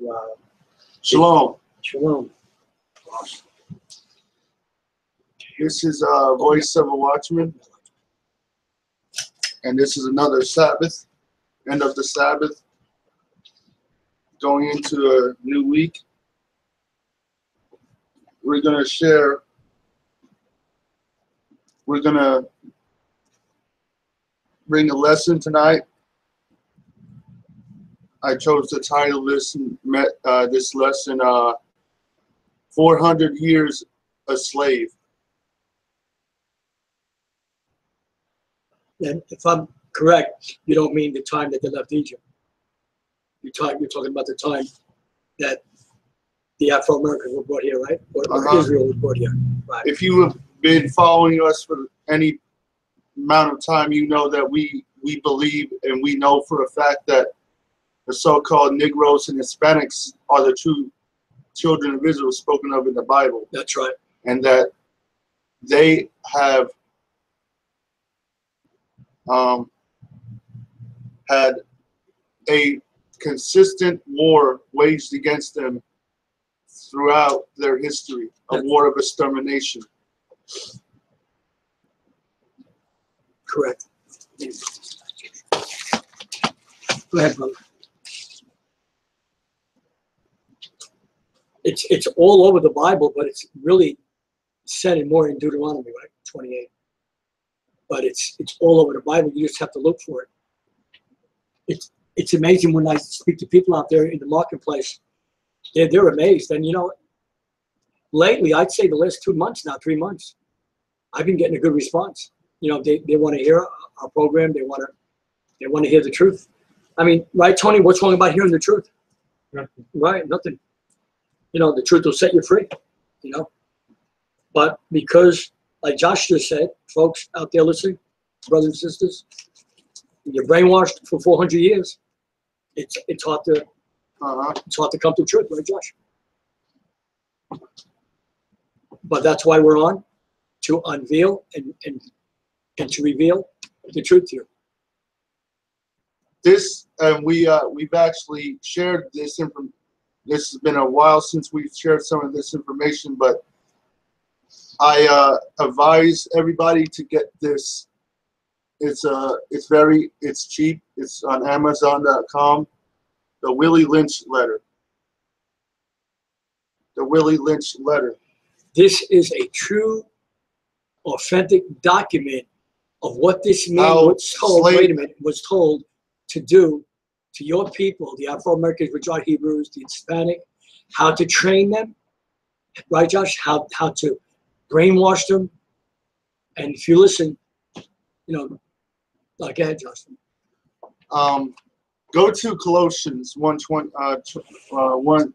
Wow. Shalom. Shalom. This is Voice of a Watchman. And this is another Sabbath. End of the Sabbath. Going into a new week. We're going to share. We're going to bring a lesson tonight. I chose to title this lesson 400 Years a Slave. And if I'm correct, you don't mean the time that they left Egypt. You're talking about the time that the Afro-Americans were brought here, right? Or Israel was brought here. Right. If you have been following us for any amount of time, you know that we believe and we know for a fact that the so-called Negroes and Hispanics are the true children of Israel spoken of in the Bible. That's right. And that they have had a consistent war waged against them throughout their history, a war of extermination. Correct. Go ahead, brother. It's all over the Bible, but it's really said in more in Deuteronomy, right? 28. But it's all over the Bible. You just have to look for it. It's amazing when I speak to people out there in the marketplace. They're amazed. And you know, lately, I'd say the last 2 months now, 3 months, I've been getting a good response. You know, they want to hear our program. They want to hear the truth. I mean, right, Tony? What's wrong about hearing the truth? Nothing. Right, nothing. You know, the truth will set you free. You know, but because, like Josh just said, folks out there listening, brothers and sisters, you're brainwashed for 400 years. It's hard to come to truth, right, Josh? But that's why we're on, to unveil and to reveal the truth to you. This we've actually shared this information. This has been a while since we've shared some of this information, but I advise everybody to get this. It's cheap. It's on Amazon.com. The Willie Lynch letter. The Willie Lynch letter. This is a true, authentic document of what this man was told. Wait a minute, was told to do to your people, the Afro-Americans, which are Hebrews, the Hispanic, how to train them, right, Josh? How to brainwash them. And if you listen, you know, like, go ahead, Justin. Go to Colossians 1:20,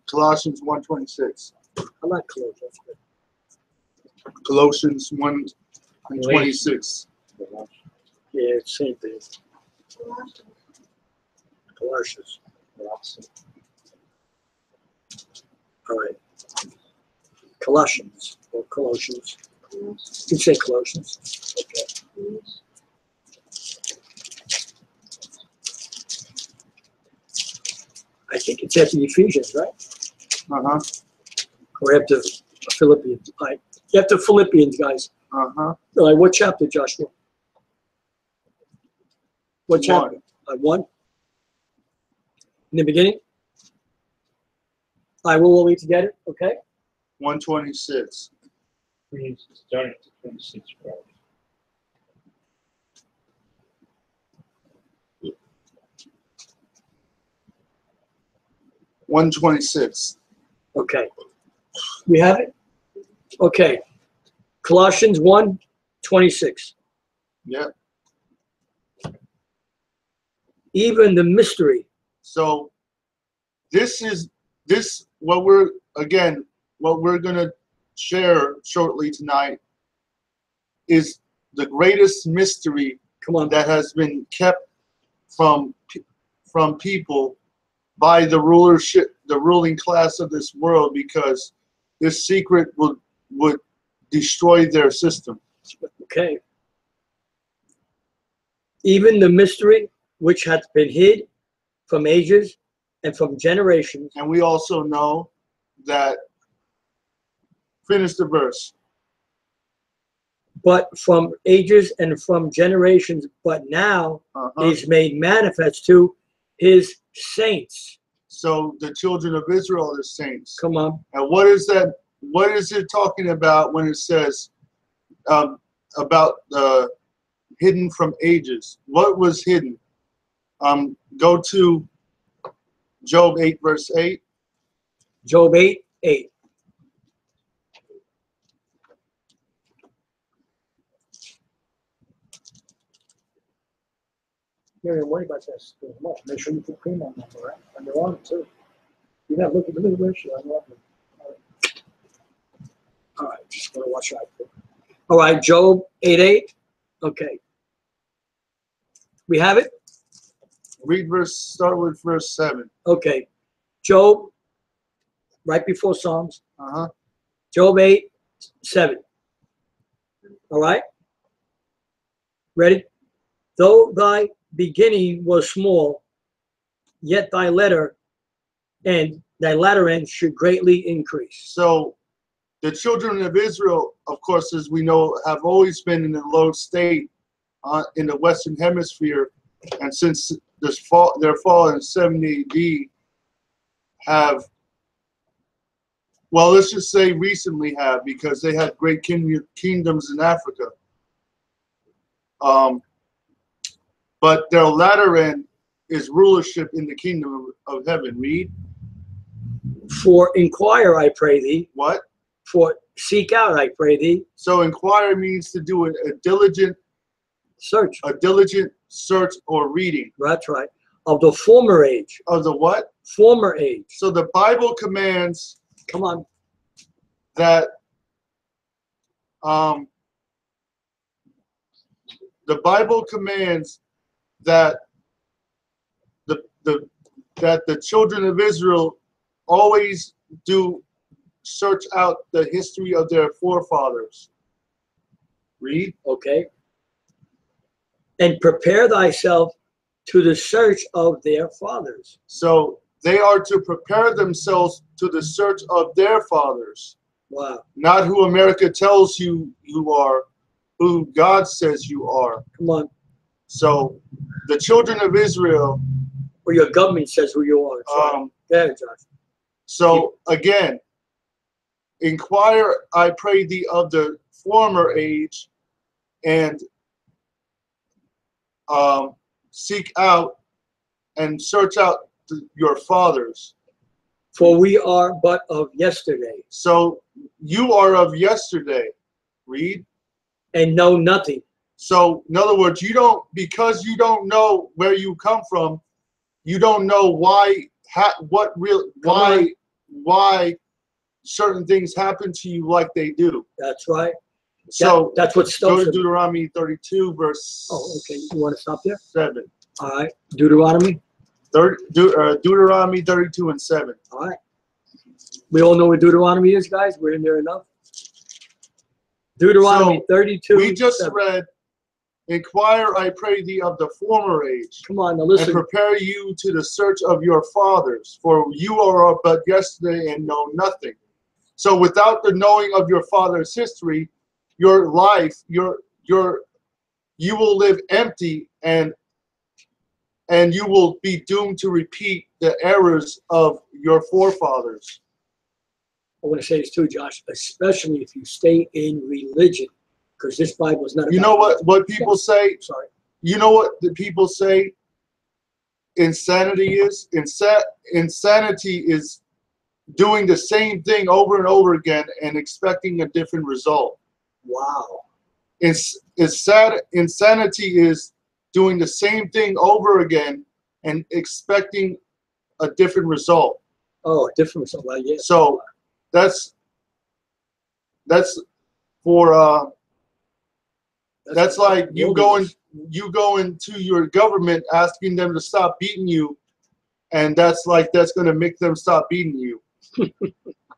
Colossians 1:26. I like Colossians. Colossians 1:26. Yeah, same thing. Colossians. All right. Colossians or Colossians. You say Colossians. Okay. I think it's after Ephesians, right? Or after Philippians. All right. After Philippians, guys. All right. What chapter, Joshua? What chapter? 1. In the beginning? All right, we'll read together, okay? 1:26. Starting at 26, probably. Okay. We have it? Okay. Colossians 1:26. Yeah. Even the mystery. So what we're gonna share shortly tonight is the greatest mystery that has been kept from people by the ruling class of this world, because this secret would destroy their system. Okay. Even the mystery which hath been hid from ages And from generations. And we also know that, finish the verse. But from ages and from generations, but now is made manifest to his saints. So the children of Israel are the saints. Come on. And what is that? What is it talking about when it says about hidden from ages? What was hidden? Go to Job 8, verse 8. Job 8, 8. Miriam, worry about that. Make sure you put cream on that, all right? On your arm, too. You're not looking at the ratio. All right, just going to watch out. All right, Job 8, 8. Okay. We have it? Start with verse 7. Okay. Job, right before Psalms. Uh-huh. Job 8, 7. All right? Ready? Though thy beginning was small, yet thy latter end should greatly increase. So the children of Israel, of course, as we know, have always been in a low state in the Western Hemisphere. And since their fall in 70 AD have, well, let's just say recently have, because they had great kingdoms in Africa. But their latter end is rulership in the kingdom of heaven. Read. For inquire, I pray thee. What? For seek out, I pray thee. So inquire means to do a diligent search. A diligent search or reading. That's right. Of the former age. Of the what? Former age. So the Bible commands. Come on. That the Bible commands that the children of Israel always do search out the history of their forefathers. Read. Okay. And prepare thyself to the search of their fathers. So they are to prepare themselves to the search of their fathers. Wow. Not who America tells you you are, who God says you are. Come on. So the children of Israel. Or your government says who you are. There, Josh. So again, inquire, I pray thee, of the former age, and seek out and search out your fathers. For we are but of yesterday. So you are of yesterday. Read. And know nothing. So in other words, because you don't know where you come from, you don't know why certain things happen to you like they do. That's right. So that's what go to Deuteronomy 32, verse. Oh, okay. You want to stop there? 7. All right. Deuteronomy. Deuteronomy 32 and 7. All right. We all know what Deuteronomy is, guys. We're in there enough. Deuteronomy 32. We just read, inquire, I pray thee, of the former age. Come on, now listen. And prepare you to the search of your fathers, for you are but yesterday and know nothing. So without the knowing of your father's history, your life, you will live empty, and you will be doomed to repeat the errors of your forefathers. I want to say this too, Josh, especially if you stay in religion, because this Bible is not. You know what people say? Sorry. You know what the people say? Insanity is insanity is doing the same thing over and over again and expecting a different result. Wow. Insanity is doing the same thing over again and expecting a different result. Oh, a different result. Well, yeah. So that's for that's like you going to your government asking them to stop beating you, and that's going to make them stop beating you.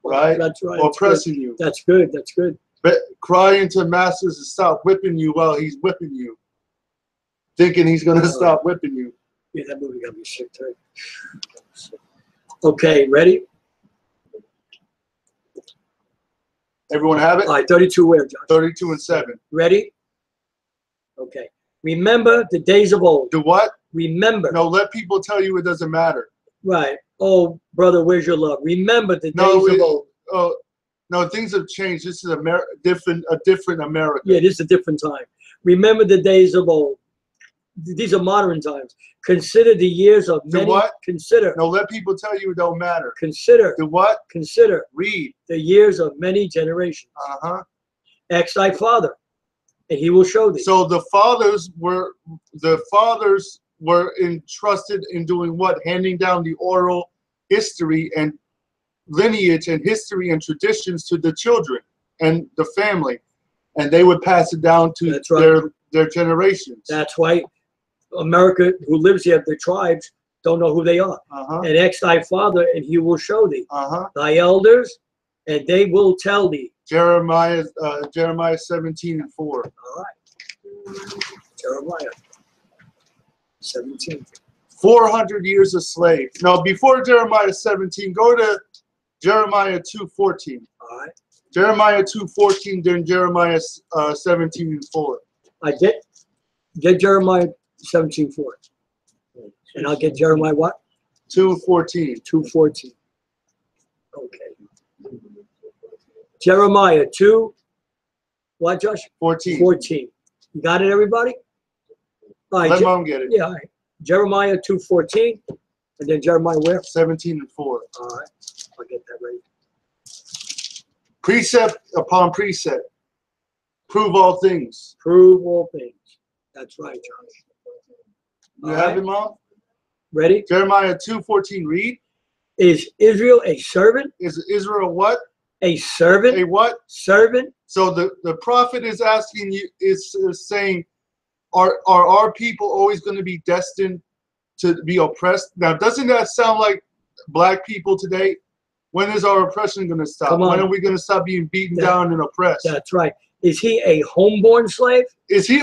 Right? That's right. Or pressing you. That's good. That's good. But crying to masters to stop whipping you while he's whipping you, thinking he's going to stop whipping you. Yeah, that movie got me sick too. Okay, ready? Everyone have it? All right, 32 where, Josh? 32 and 7. Ready? Okay. Remember the days of old. Do what? Remember. No, let people tell you it doesn't matter. Right. Oh, brother, where's your love? Remember the No, days of old. oh, no, things have changed. This is a different America. Yeah, this is a different time. Remember the days of old. These are modern times. Consider the years of Do many. what? Consider. No, let people tell you it don't matter. Consider. Do what? Consider Read. the years of many generations. Uh-huh. Ask thy father, and he will show thee. So the fathers were entrusted in doing what? Handing down the oral history and lineage and history and traditions to the children and the family, and they would pass it down to That's right. their generations. That's why America, who lives here, the tribes, don't know who they are. Uh-huh. And ask thy father, and he will show thee. Uh-huh. Thy elders, and they will tell thee. Jeremiah 17 and 4. All right. Jeremiah 17. 400 years a slave. No, before Jeremiah 17, go to Jeremiah 2:14. All right. Jeremiah 2:14, then Jeremiah 17 and 4. I get Jeremiah 17:4. And I'll get Jeremiah what? 2:14. 2:14. Okay. Jeremiah 2, what, Josh? 14. 14. You got it, everybody? All right. Let mom get it. Yeah, all right. Jeremiah 2:14. And then Jeremiah where? 17 and 4. All right. I'll get that ready. Precept upon precept. Prove all things. Prove all things. That's right, Josh. You All have right. it, Mom? Ready? Jeremiah 2:14. Read. Is Israel a servant? Is Israel what? A servant? A what? Servant? So the prophet is asking you, is saying, are our people always going to be destined to be oppressed? Now, doesn't that sound like black people today? When is our oppression going to stop? Come on. When are we going to stop being beaten down and oppressed? That's right. Is he a homeborn slave? Is he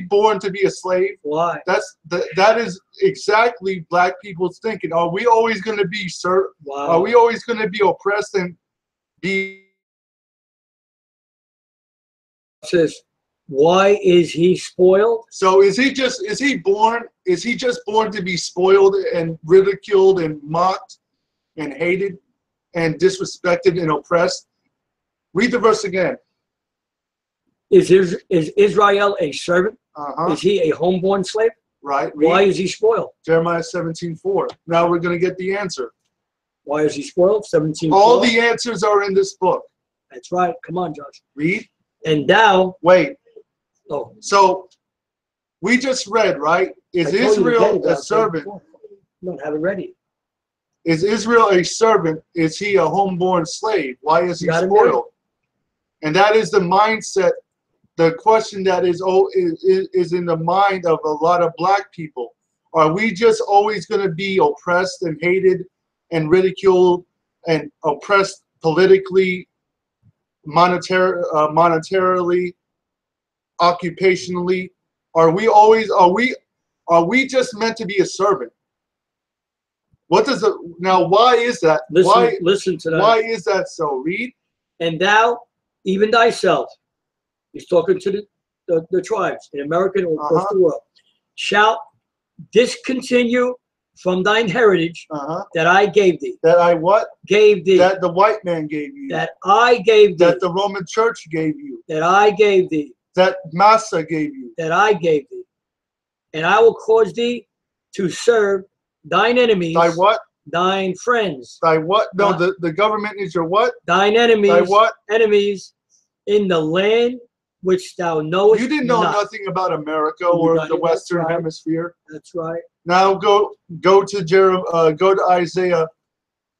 born to be a slave? Why? That is exactly black people's thinking. Are we always going to be Wow. Are we always going to be oppressed and be? Says, why is he spoiled? So is he just born to be spoiled and ridiculed and mocked and hated and disrespected and oppressed? Read the verse again. Is Israel a servant? Uh-huh. Is he a homeborn slave? Right. Read. Why is he spoiled? Jeremiah 17:4. Now we're going to get the answer. Why is he spoiled? 17. All the answers are in this book. That's right. Come on, Josh. Read. And thou. Wait. Oh. So we just read, right? Is Israel a servant? You don't have it ready. Is Israel a servant? Is he a homeborn slave? Why is he spoiled? And that is the mindset. The question that is in the mind of a lot of black people. Are we just always going to be oppressed and hated and ridiculed and oppressed politically, monetarily, occupationally? Are we just meant to be a servant? What does it now? Why is that? Listen to that. Why is that so? Read. And thou, even thyself, he's talking to the tribes in America and across the world, shalt discontinue from thine heritage that I gave thee. That I what? Gave thee. That the white man gave you. That I gave thee. That the Roman Church gave you. That I gave thee. That Massa gave you. That I gave thee. And I will cause thee to serve thine enemies. Thy what? Thine friends. Thy what? No, the government is your what? Thine enemies. Thy what? Enemies in the land which thou knowest. You didn't know nothing about America or the Western Hemisphere. That's right. Now go to Isaiah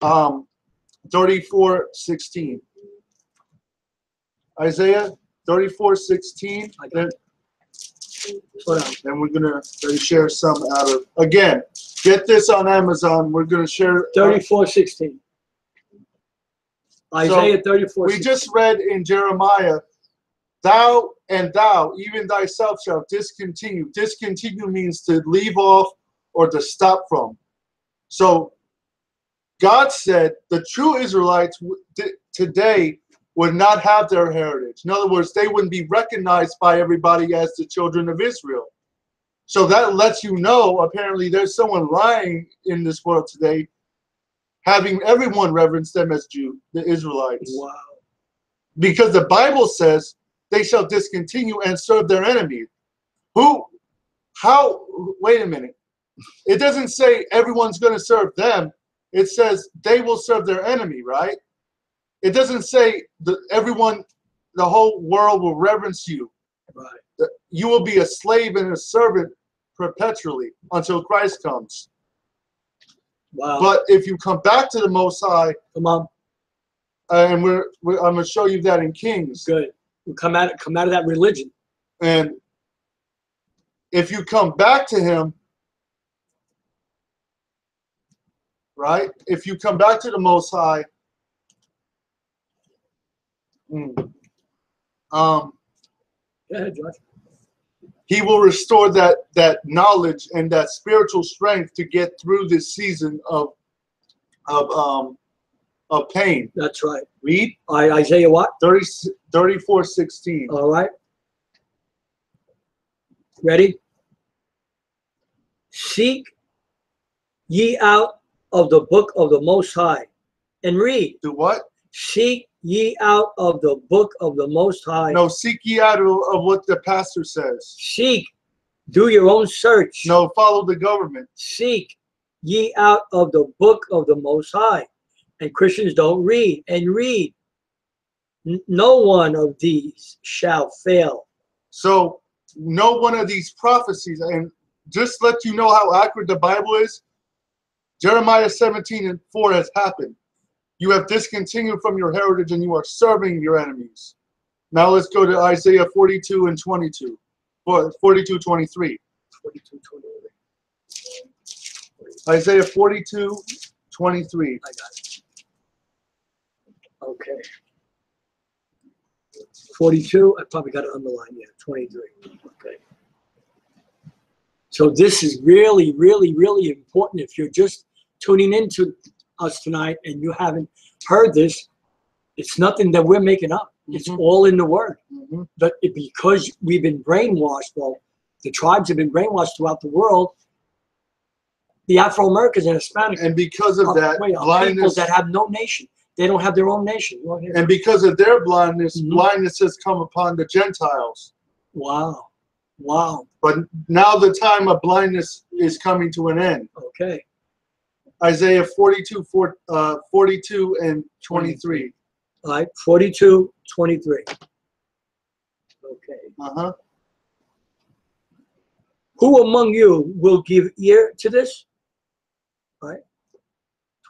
34:16. Isaiah 34:16. And we're gonna share some out of, again, get this on Amazon. We're gonna share 34:16. Isaiah 34:16. We just read in Jeremiah, thou, even thyself shalt discontinue. Discontinue means to leave off or to stop from. So God said the true Israelites today would not have their heritage. In other words, they wouldn't be recognized by everybody as the children of Israel. So that lets you know, apparently, there's someone lying in this world today, having everyone reverence them as Jew, the Israelites. Wow. Because the Bible says they shall discontinue and serve their enemies. Wait a minute. It doesn't say everyone's going to serve them. It says they will serve their enemy, right? It doesn't say the whole world will reverence you. Right. You will be a slave and a servant perpetually until Christ comes. Wow. But if you come back to the Most High, Come on. and I'm going to show you that in Kings. Good. You come out of that religion. And if you come back to Him, right? If you come back to the Most High, Go ahead, Josh. He will restore that knowledge and that spiritual strength to get through this season of pain. That's right. Read Isaiah what? 34:16. All right. Ready? Seek ye out of the book of the Most High and read. Do what? Seek ye out of the book of the Most High. No, seek ye out of what the pastor says. Seek. Do your own search. No, follow the government. Seek ye out of the book of the Most High. And Christians don't read and read. No one of these shall fail. So no one of these prophecies, and just let you know how accurate the Bible is, Jeremiah 17:4 has happened. You have discontinued from your heritage and you are serving your enemies. Now let's go to Isaiah 42:22. 42:23. 42:23. Isaiah 42:23. I got it. Okay. 42, I probably got it underlined, yeah, 23. Okay. So this is really, really, really important. If you're just tuning into us tonight and you haven't heard this, it's nothing that we're making up. It's all in the Word. But because we've been brainwashed, well, the tribes have been brainwashed throughout the world, the Afro-Americans and Hispanics, And because of that people blindness, that have no nation. They don't have their own nation. and because of their blindness, blindness has come upon the Gentiles. Wow. Wow. But now the time of blindness is coming to an end. Okay. Isaiah 42:23. All right. 42:23. Okay. Who among you will give ear to this? All right.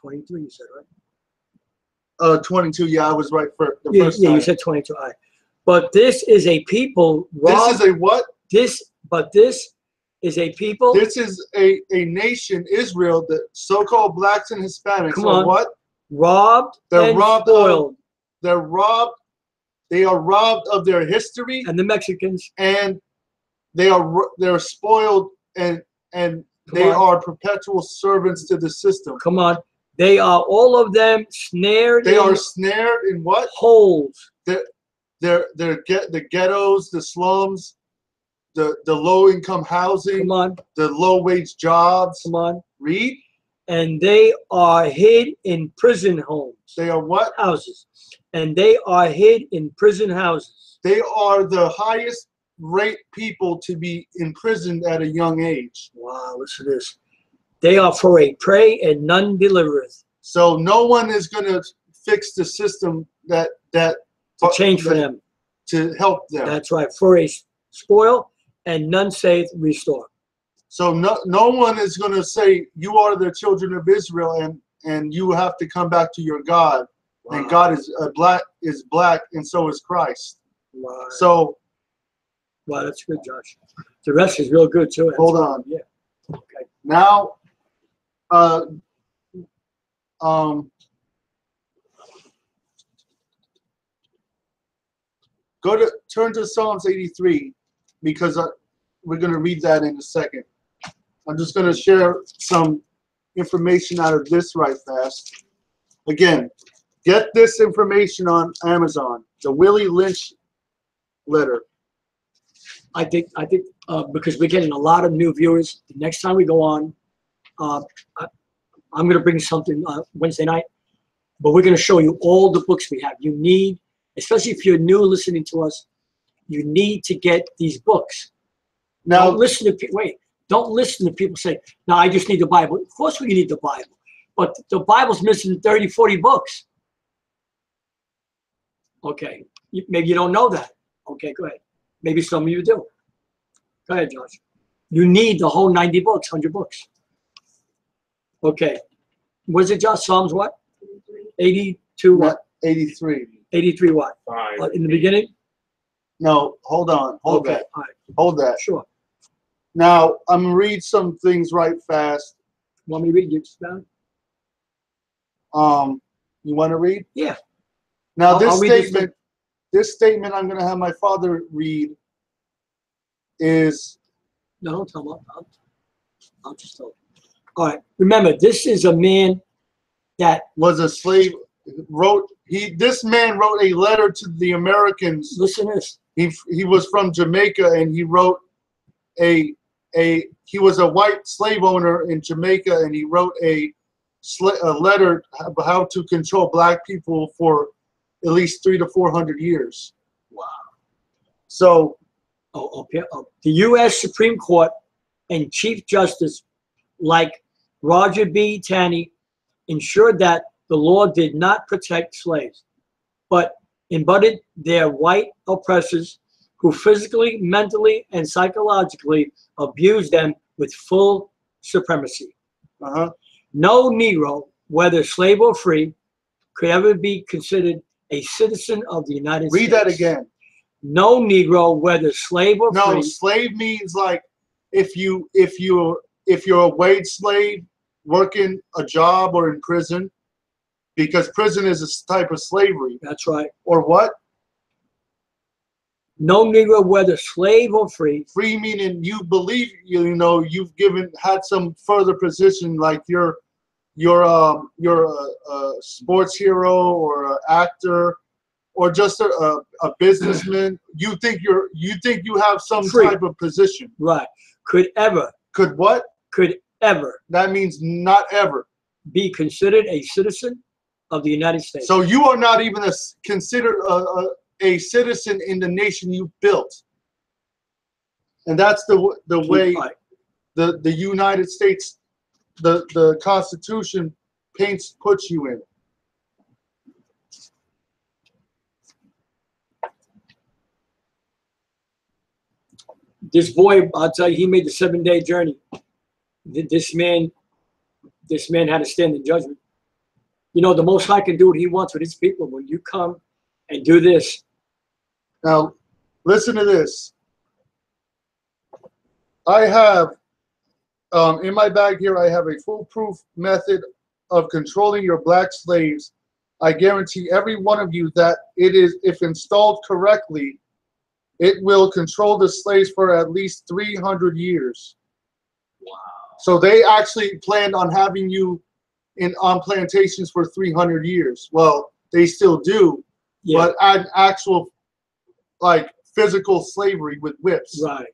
23, you said, right? 22. Yeah, I was right for the Yeah, first yeah, time. you said 22. All right. But this is a people. This is a what? This is a people. This is a nation, Israel, the so-called blacks and Hispanics. Come are on. what? Robbed. They're and robbed. spoiled. They're robbed. They are robbed of their history, And the Mexicans. and they're spoiled, and they are perpetual servants to the system. Come on. They are all of them snared. They are snared in what? Holes. The ghettos, the slums, the low-income housing, Come on. the low-wage jobs. Come on. Read. And they are hid in prison homes. They are what? Houses. And they are hid in prison houses. They are the highest rate people to be imprisoned at a young age. Wow, listen to this. They are for a prey and none delivereth. So no one is going to fix the system to change for them. To help them. That's right. For a spoil and none saith restore. So no one is going to say you are the children of Israel and you have to come back to your God. Wow. And God is black, and so is Christ. Wow. So. Wow, that's good, Josh. The rest is real good too. Hold on. Yeah. Okay. Now, turn to Psalms 83 because we're going to read that in a second. I'm just going to share some information out of this right fast. Again, get this information on Amazon. The Willie Lynch letter. I think because we're getting a lot of new viewers. The next time we go on, I'm going to bring something Wednesday night, but we're going to show you all the books we have. You need, especially if you're new listening to us, you need to get these books. Now, don't listen to people say, no, I just need the Bible. Of course we need the Bible, but the Bible's missing 30, 40 books. Okay, maybe you don't know that. Okay, go ahead. Maybe some of you do. Go ahead, Josh. You need the whole 90 books, 100 books. Okay. Was it Josh? Psalms what? 82 what? 83. 83 what? 5. In the beginning? No, hold on. Hold that. All right. Hold that. Sure. Now, I'm going to read some things right fast. Want me to read you down? You want to read? Yeah. Now, I'll read this statement I'm going to have my father read is... No, don't tell him. I'll just tell him. All right. Remember, this is a man that was a slave. This man wrote a letter to the Americans. Listen to this. He was from Jamaica, and he wrote he was a white slave owner in Jamaica, and he wrote a letter about how to control black people for at least 300 to 400 years. Wow. So, the U.S. Supreme Court and Chief Justice, like Roger B. Taney, ensured that the law did not protect slaves, but embodied their white oppressors who physically, mentally, and psychologically abused them with full supremacy. No Negro, whether slave or free, could ever be considered a citizen of the United States. Read that again. No Negro, whether slave or free. No, slave means like if you're a wage slave working a job or in prison, because prison is a type of slavery. That's right. Or what? No Negro, whether slave or free. Free meaning you believe you've had some further position, like you're a sports hero or an actor or just a businessman. You think you have some Free. type of position. Right. Could what? Could ever. That means not ever. Be considered a citizen of the United States. So you are not even considered a citizen in the nation you built. And that's the way the United States, the Constitution puts you in. This boy, I'll tell you, he made the 7-day journey. This man had to stand in judgment. The Most High can do what he wants with his people. When you come and do this. Now, listen to this. I have, in my bag here, I have a foolproof method of controlling your black slaves. I guarantee every one of you that if installed correctly, it will control the slaves for at least 300 years. Wow. So they actually planned on having you on plantations for 300 years. Well, they still do, but at actual, like, physical slavery with whips. Right.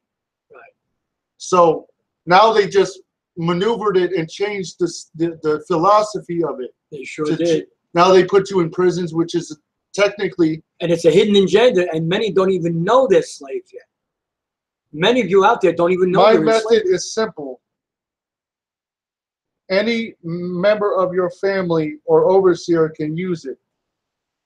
So now they just maneuvered it and changed the philosophy of it. They sure did. Now they put you in prisons, which is technically... And it's a hidden agenda, and many don't even know they're slaves yet. Many of you out there don't even know My they're method is simple. Any member of your family or overseer can use it.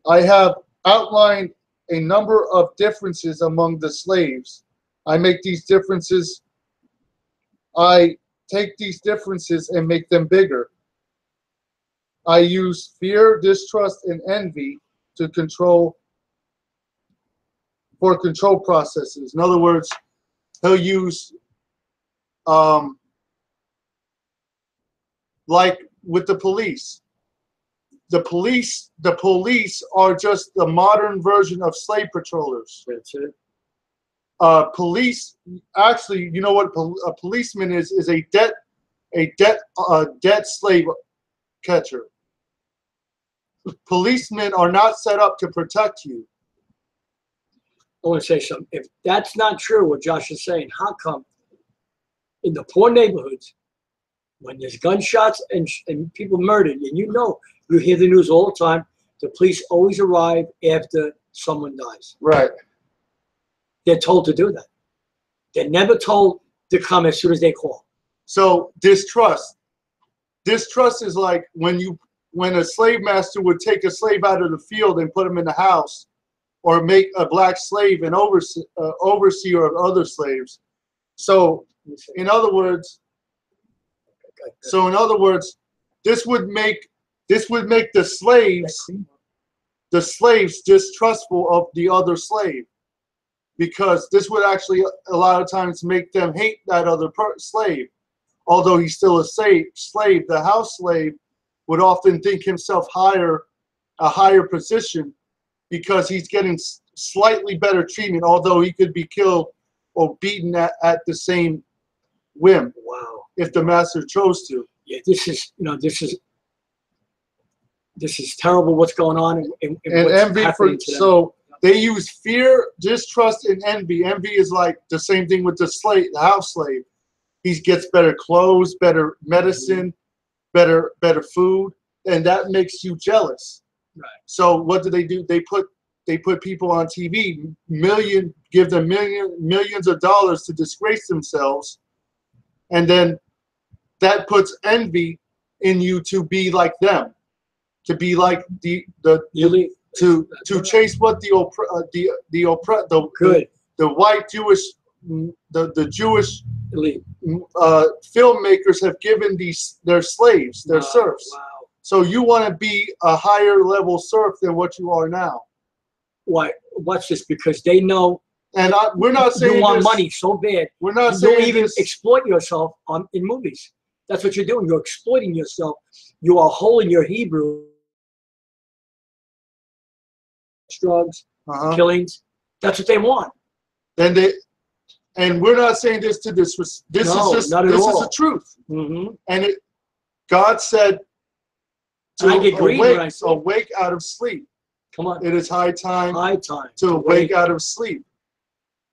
I have outlined a number of differences among the slaves. I take these differences and make them bigger. I use fear, distrust, and envy to control processes. In other words, he'll use like with the police. The police are just the modern version of slave patrollers. That's it. Police, actually, you know what a policeman is a debt a debt slave catcher. Policemen are not set up to protect you. I want to say something. If that's not true, what Josh is saying, how come in the poor neighborhoods, when there's gunshots and people murdered, and you hear the news all the time, the police always arrive after someone dies. Right. They're told to do that. They're never told to come as soon as they call. So distrust. Distrust is like when a slave master would take a slave out of the field and put him in the house, or make a black slave an overseer of other slaves. So in other words, this would make the slaves distrustful of the other slave, because this would actually a lot of times make them hate that other slave. Although he's still a slave, the house slave would often think himself a higher position, because he's getting slightly better treatment, although he could be killed or beaten at the same whim. Wow. If the master chose to. Yeah, this is terrible what's going on and what's envy happening to them. So they use fear, distrust, and envy. Envy is like the same thing with the house slave. He gets better clothes, better medicine, better food, and that makes you jealous. Right. So what do? They put people on TV, give them millions of dollars to disgrace themselves, and then that puts envy in you to be like them, to be like the chase what the white Jewish the Jewish elite filmmakers have given their slaves, their serfs. Wow. So you want to be a higher level serf than what you are now. Why? Watch this, because they know. And we're not saying you want this, money so bad. We're not you saying don't even this, exploit yourself in movies. That's what you're doing. You're exploiting yourself. You are holding your Hebrew. Drugs, killings. That's what they want. And we're not saying this to this. This is the truth. Mm-hmm. And God said to awake out of sleep. Come on. It is high time to awake out of sleep.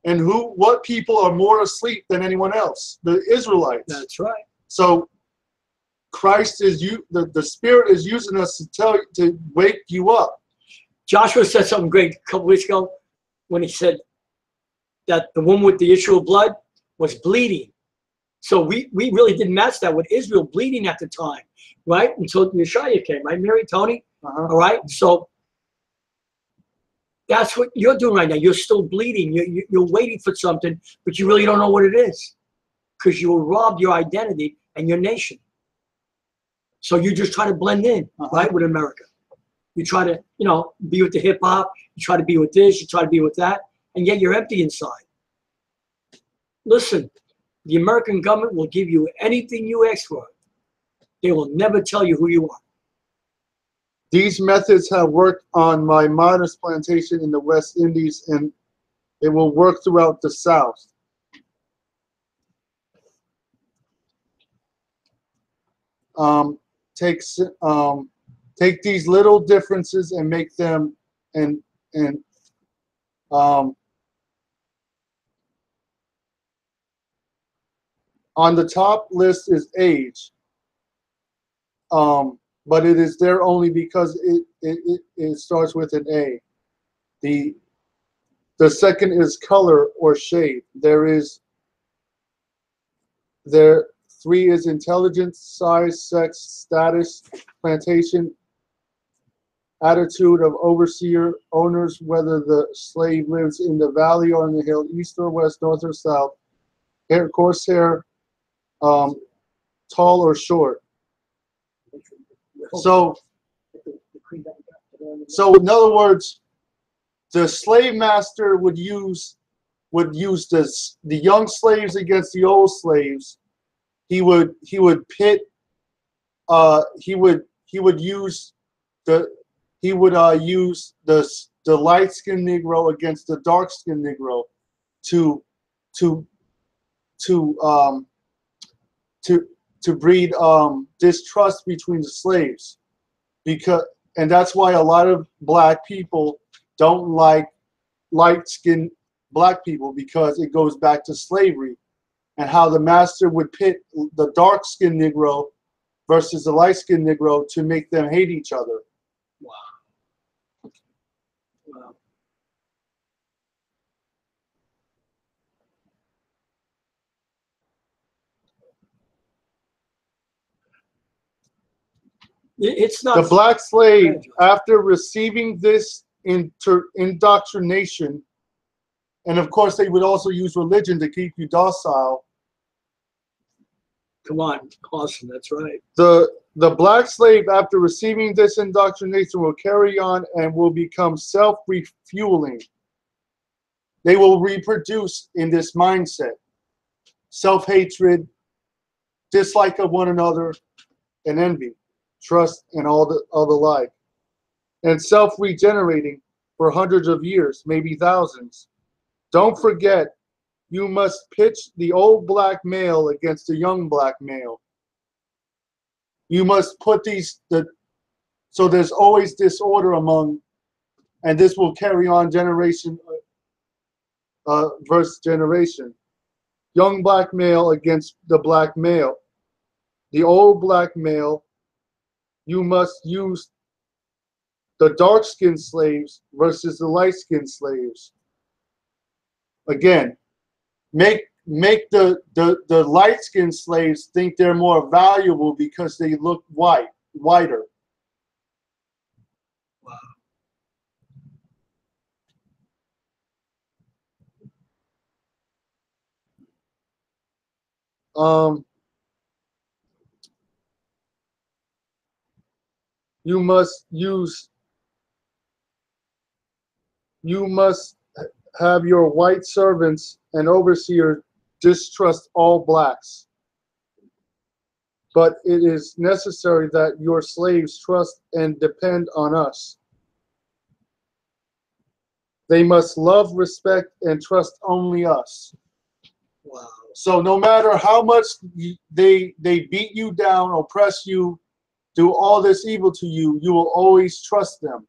And what people are more asleep than anyone else? The Israelites. That's right. So Christ is the Spirit is using us to wake you up. Joshua said something great a couple weeks ago when he said that the woman with the issue of blood was bleeding. So we really didn't match that with Israel bleeding at the time, right? Until Yashayah came, right, Mary, Tony? All right? So that's what you're doing right now. You're still bleeding. You're waiting for something, but you really don't know what it is, because you were robbed your identity and your nation. So you just try to blend in, right, with America. You try to, be with the hip hop. You try to be with this. You try to be with that, and yet you're empty inside. Listen, the American government will give you anything you ask for. They will never tell you who you are. These methods have worked on my modest plantation in the West Indies, and it will work throughout the South. Take these little differences and make them on the top list is age, but it is there only because it starts with an A. The second is color or shade. Three is intelligence, size, sex, status, plantation, attitude of overseer, owners, whether the slave lives in the valley or in the hill, east or west, north or south, hair, coarse hair, tall or short. So in other words, the slave master would use the young slaves against the old slaves. He would use the light-skinned Negro against the dark-skinned Negro to to breed distrust between the slaves, and that's why a lot of black people don't like light-skinned black people, because it goes back to slavery and how the master would pit the dark-skinned Negro versus the light-skinned Negro to make them hate each other. Wow. Wow. It's not The black slave, after receiving this indoctrination, and of course they would also use religion to keep you docile. Come on, awesome. That's right. The black slave, after receiving this indoctrination, will carry on and will become self-refueling. They will reproduce in this mindset: self-hatred, dislike of one another, and envy, trust, and all the like, and self-regenerating for hundreds of years, maybe thousands. Don't forget, you must pitch the old black male against the young black male. You must put so there's always disorder among, and this will carry on generation versus generation. Young black male against the black male. The old black male, you must use the dark-skinned slaves versus the light-skinned slaves. Again, make the light-skinned slaves think they're more valuable because they look whiter. You must have your white servants and overseers distrust all blacks. But it is necessary that your slaves trust and depend on us. They must love, respect, and trust only us. Wow. So no matter how much they beat you down, oppress you, do all this evil to you, you will always trust them.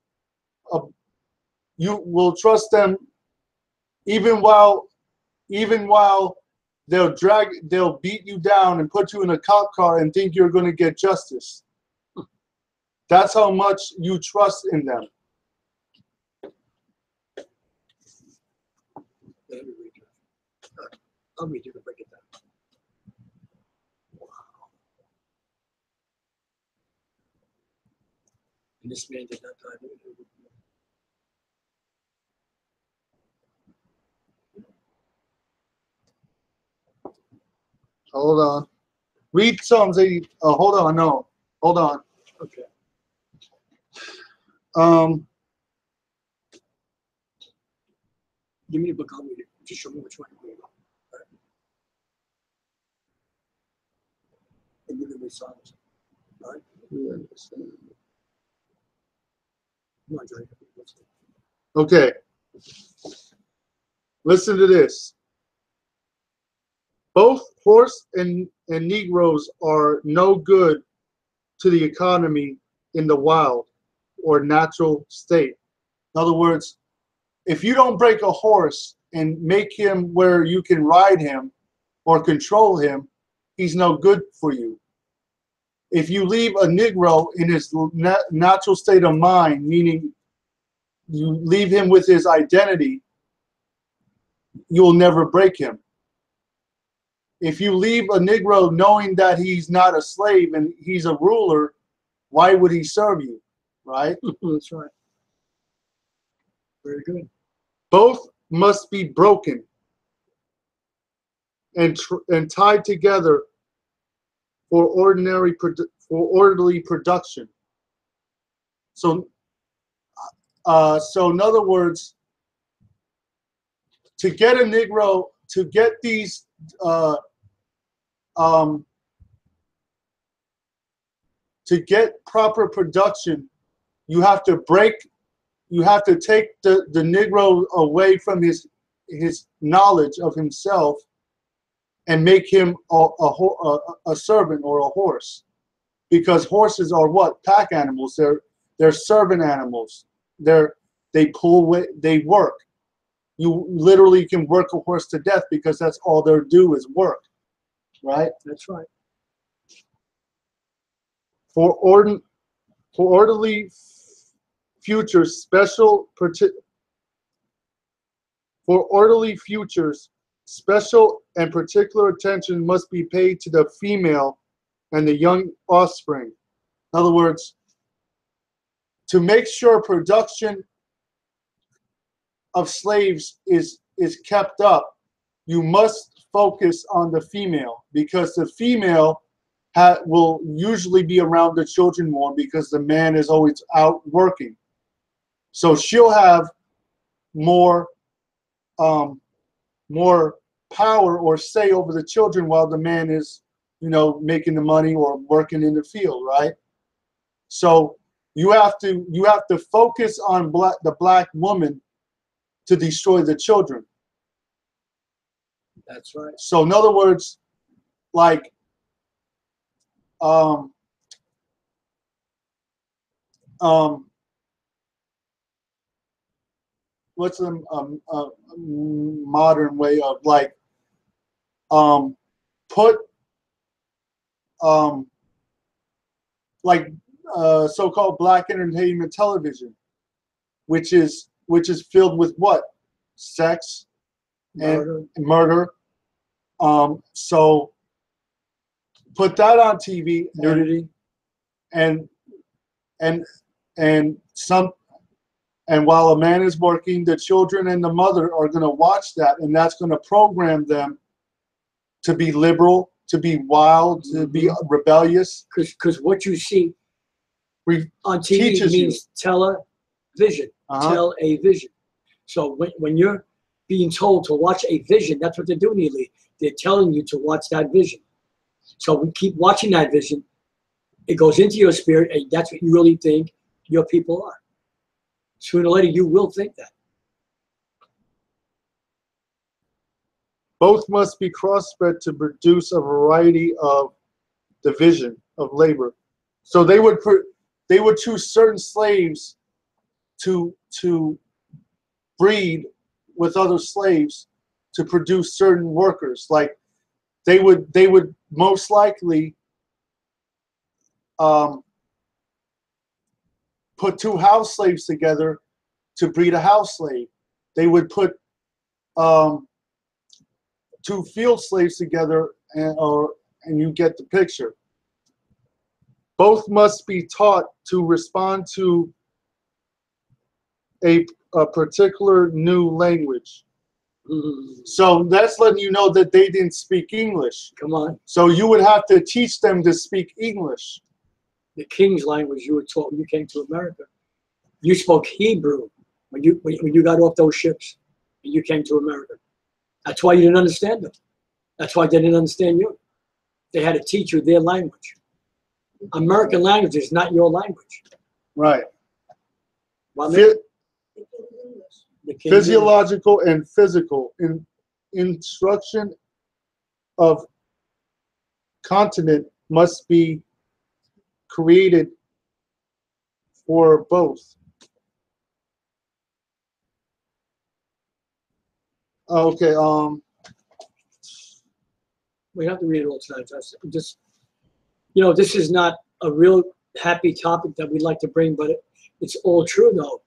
You will trust them even while they'll beat you down and put you in a cop car and think you're going to get justice. That's how much you trust in them. I'll read you to break it down. Wow. And this man did not die. Hold on. Read Psalms 80. Hold on. No. Hold on. Okay. Give me the book. I'll read it. Just show me which one you read. Right. And you can read Psalms. All right. Come on, Johnny. Okay. Listen to this. Both horse and Negroes are no good to the economy in the wild or natural state. In other words, if you don't break a horse and make him where you can ride him or control him, he's no good for you. If you leave a Negro in his natural state of mind, meaning you leave him with his identity, you'll never break him. If you leave a Negro knowing that he's not a slave and he's a ruler, why would he serve you, right? That's right. Very good. Both must be broken and tied together for orderly production. So in other words, to get a Negro, to get these to get proper production, you have to take the Negro away from his knowledge of himself and make him a servant or a horse, because horses are what? Pack animals. They're servant animals. They pull weight, they work. You literally can work a horse to death because that's all they do is work, right? That's right. For orderly futures, special and particular attention must be paid to the female and the young offspring. In other words, to make sure production of slaves is kept up, you must focus on the female, because the female will usually be around the children more because the man is always out working. So she'll have more power or say over the children while the man is, making the money or working in the field, right? So you have to focus on the black woman to destroy the children. That's right. So in other words, like what's a modern way of like put like so-called black entertainment television, which is filled with what? Sex and murder. So put that on TV, nudity, and while a man is working, the children and the mother are going to watch that, and that's going to program them to be liberal, to be wild, to be rebellious. Because what you see on TV means television, tell a vision. So when you're being told to watch a vision, that's what they're doing, elite. They're telling you to watch that vision. So we keep watching that vision. It goes into your spirit, and that's what you really think your people are. Sooner or later, you will think that. Both must be crossbred to produce a variety of division of labor. So they would choose certain slaves to breed with other slaves to produce certain workers. Like they would most likely put two house slaves together to breed a house slave. They would put two field slaves together, and you get the picture. Both must be taught to respond to a particular new language. So that's letting you know that they didn't speak English. Come on. So you would have to teach them to speak English. The King's language you were taught when you came to America. You spoke Hebrew when you got off those ships and you came to America. That's why you didn't understand them. That's why they didn't understand you. They had to teach you their language. American language is not your language. Right. Well, Physiological and physical instruction of continent must be created for both. Okay. We have to read it all tonight. Just, this is not a real happy topic that we'd like to bring, but it's all true, though.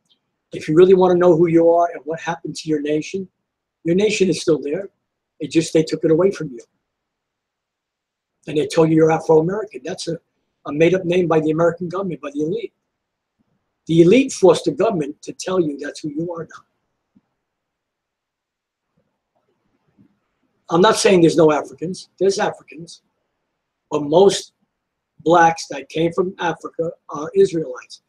If you really want to know who you are and what happened to your nation is still there. They took it away from you. And they told you you're Afro-American. That's a made-up name by the American government, by the elite. The elite forced the government to tell you that's who you are now. I'm not saying there's no Africans. There's Africans. But most blacks that came from Africa are Israelites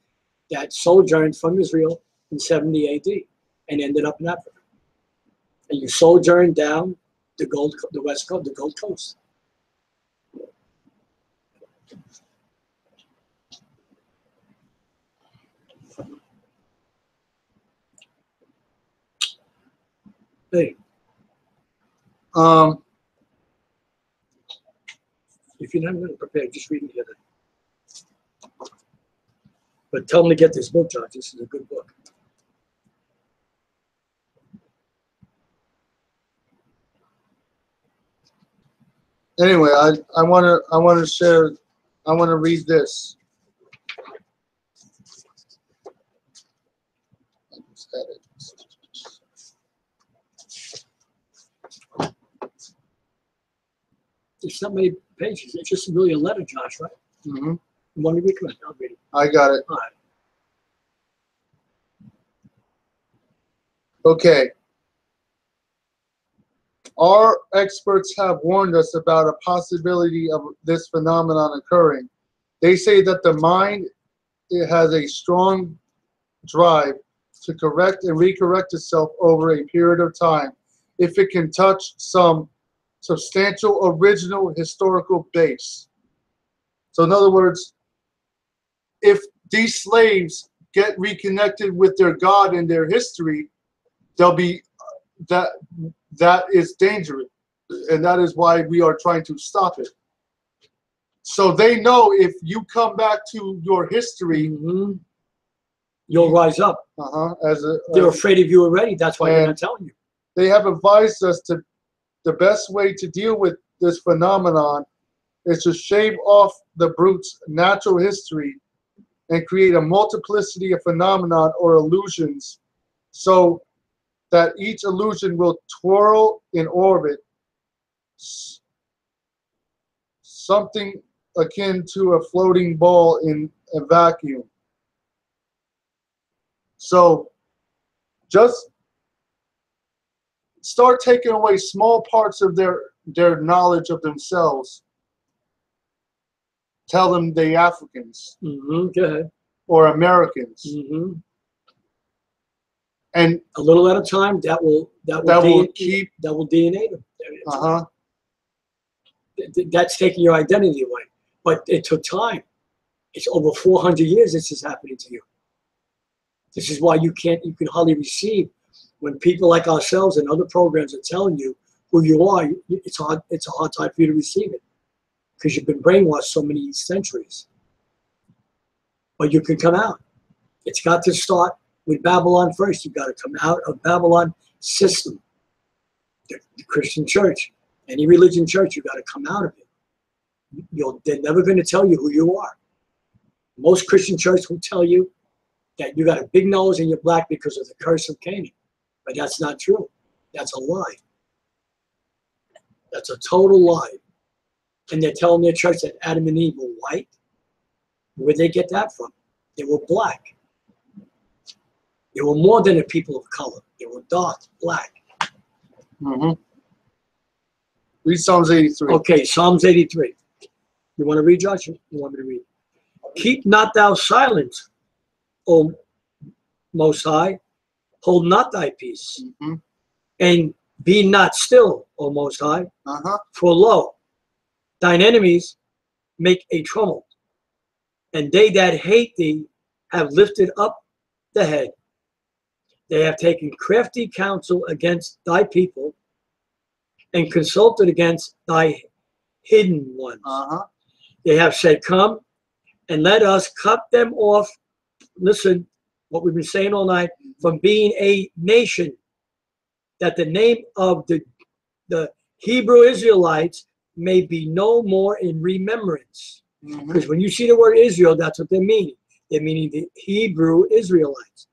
that sojourned from Israel in 70 AD and ended up in Africa. And you sojourned down the West Coast, the Gold Coast. Hey. If you're not really prepared, just read it here then. But tell them to get this book, Josh. This is a good book. Anyway, I want to share. I want to read this. There's not many pages. It's just really a letter, Josh, right? Mm-hmm. You want me to read it? I'll read it. I got it. All right. Okay. Our experts have warned us about a possibility of this phenomenon occurring. They say that the mind, it has a strong drive to correct and recorrect itself over a period of time if it can touch some substantial original historical base. So in other words, if these slaves get reconnected with their God and their history, they'll be that is dangerous, and that is why we are trying to stop it. So they know if you come back to your history, you'll rise up. They're afraid of you already. That's why they're not telling you. They have advised us to the best way to deal with this phenomenon is to shave off the brute's natural history and create a multiplicity of phenomenon or illusions, so that each illusion will twirl in orbit, something akin to a floating ball in a vacuum. So just start taking away small parts of their knowledge of themselves. Tell them they Africans. Go ahead. Or Americans. And a little at a time, that will DNA them. That's taking your identity away. But it took time. It's over 400 years this is happening to you. This is why you can hardly receive when people like ourselves and other programs are telling you who you are. It's a hard time for you to receive it because you've been brainwashed so many centuries. But you can come out. It's got to start with Babylon first. You've got to come out of Babylon system. The Christian church, any religion church, you've got to come out of it. They're never going to tell you who you are. Most Christian churches will tell you that you got a big nose and you're black because of the curse of Canaan. But that's not true. That's a lie. That's a total lie. And they're telling their church that Adam and Eve were white. Where'd they get that from? They were black. They were more than a people of color. They were dark, black. Read Psalms 83. Okay, Psalms 83. You want to read, Josh? You want me to read? Keep not thou silence, O Most High. Hold not thy peace. And be not still, O Most High. For lo, thine enemies make a tumult, and they that hate thee have lifted up the head. They have taken crafty counsel against thy people and consulted against thy hidden ones. They have said, come and let us cut them off. Listen, what we've been saying all night, from being a nation, that the name of the Hebrew Israelites may be no more in remembrance. Because when you see the word Israel, that's what they're meaning. They're meaning the Hebrew Israelites.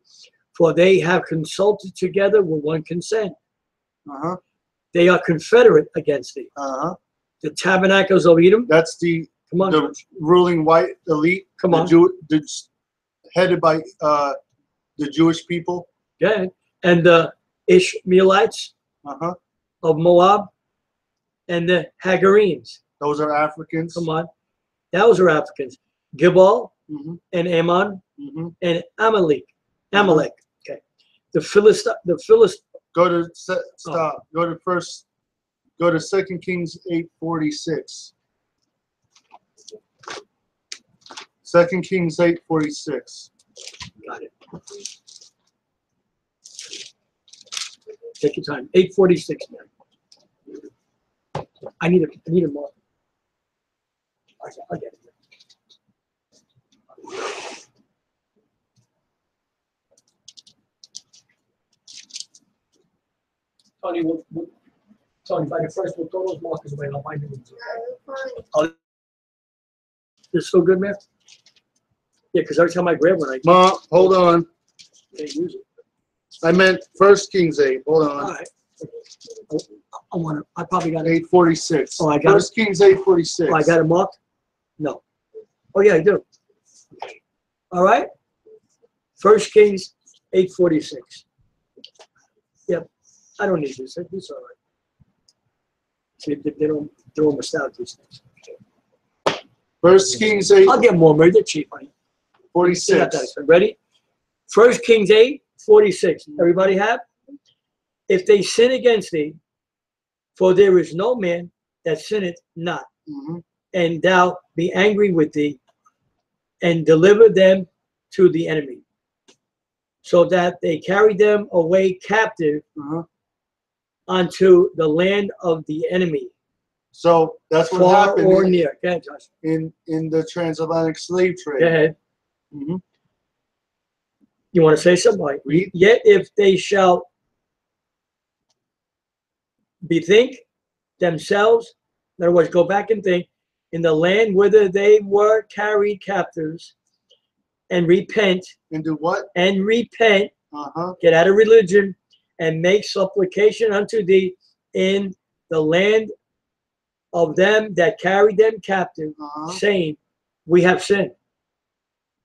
For they have consulted together with one consent. They are confederate against thee. The tabernacles of Edom. That's the ruling white elite. Come on. Headed by the Jewish people. Yeah. And the Ishmaelites of Moab and the Hagarenes. Those are Africans. Come on. Those are Africans. Gibal and Ammon and Amalek. Okay. The Philistine. Go to stop. Go to 2 Kings 8:46. 2 Kings 8:46. Got it. Take your time. 8:46, man. I need a mark. I'll get it. Tony, Tony, by the first, we'll throw those markers away. I'll find them. This still good, man? Yeah, because every time I grab one, I Ma, hold on. can't use it. I meant 1 Kings 8. Hold All on. right. I probably got it. 846. Oh, I got 1 Kings 846. Oh, I got it marked? No. Oh, yeah, I do. All right. 1 Kings 8:46. Yep. I don't need this. It's all right. See, they don't throw them out these things. 1 Kings 8. I'll get more, Mary. They're cheap, honey. 46. Ready? 1 Kings 8:46. Everybody have? If they sin against thee, for there is no man that sinneth not, and thou be angry with thee, and deliver them to the enemy, so that they carry them away captive unto the land of the enemy, So that's what far happened or near. Go ahead, Josh. in the transatlantic slave trade. Go ahead. You want to say something? Like, Read. yet if they shall bethink themselves, in other words, go back and think, in the land whither they were carried captives, and repent, And do what? and repent, get out of religion, and make supplication unto thee in the land of them that carried them captive, saying, we have sinned,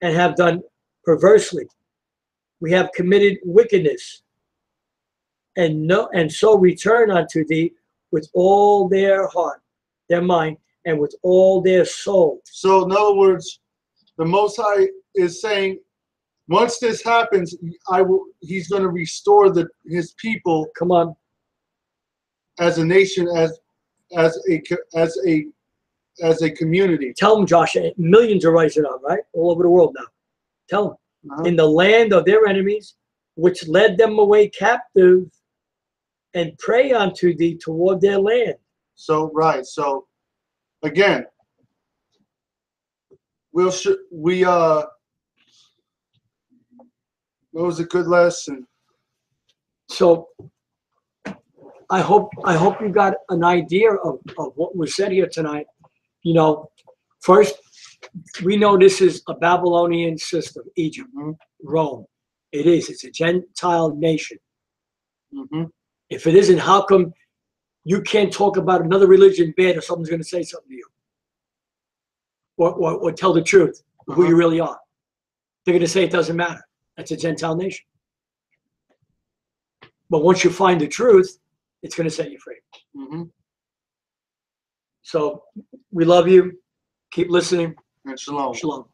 and have done perversely. We have committed wickedness, and so return unto thee with all their heart, their mind, and with all their soul. So in other words, the Most High is saying, once this happens, He's going to restore His people. Come on. As a nation, as a community. Tell them, Josh. Millions are rising up, right, all over the world now. Tell them. In the land of their enemies, which led them away captive, and pray unto thee toward their land. So again, that was a good lesson. So I hope you got an idea of what was said here tonight. You know, first, we know this is a Babylonian system, Egypt, Rome. It is. It's a Gentile nation. If it isn't, how come you can't talk about another religion bad if someone's going to say something to you? Or tell the truth of who you really are? They're going to say it doesn't matter. That's a Gentile nation. But once you find the truth, it's going to set you free. So we love you. Keep listening. And shalom. Shalom.